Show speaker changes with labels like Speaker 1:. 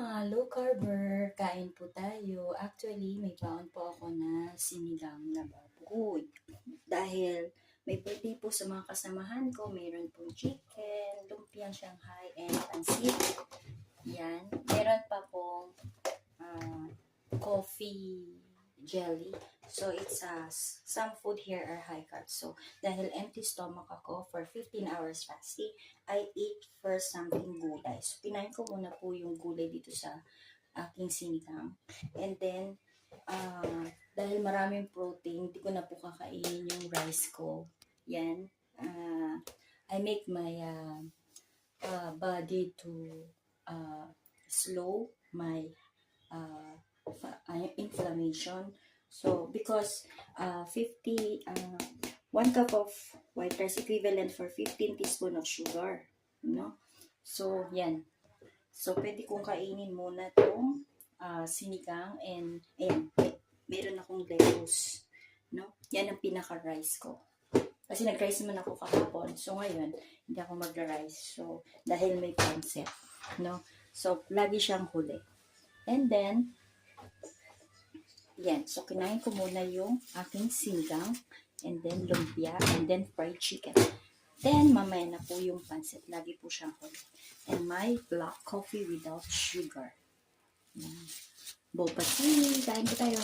Speaker 1: mga low carber, kain po tayo. Actually, may baon po ako na sinigang na baboy. Dahil may birthday po sa mga kasamahan ko, mayroon pong chicken, lumpiang Shanghai, and pansit. Yan. Meron pa pong coffee jelly. So, it's some food here are high carb. So, dahil empty stomach ako for 15 hours fasting, I ate first something gulay. So, kinain ko muna po yung gulay dito sa aking sinigang. And then, dahil maraming protein, hindi ko na po kakainin yung rice ko. Yan. I make my body to slow my inflammation. So, because 1 cup of white rice equivalent for 15 teaspoon of sugar. No? So, yan. So, pwede kong kainin muna itong sinigang and, ayan, meron akong lettuce. No? Yan ang pinaka-rice ko. Kasi nag-rice naman ako kahapon. So, ngayon, hindi ako mag-rice. So, dahil may pancit. No? So, lagi siyang huli. And then, yan. So, kinain ko muna yung aking sinigang, and then lumpia, and then fried chicken. Then, mamaya na po yung pancit. Lagi po siyang huli. And my black coffee without sugar. Yan. Boba tea. Kain ko tayo.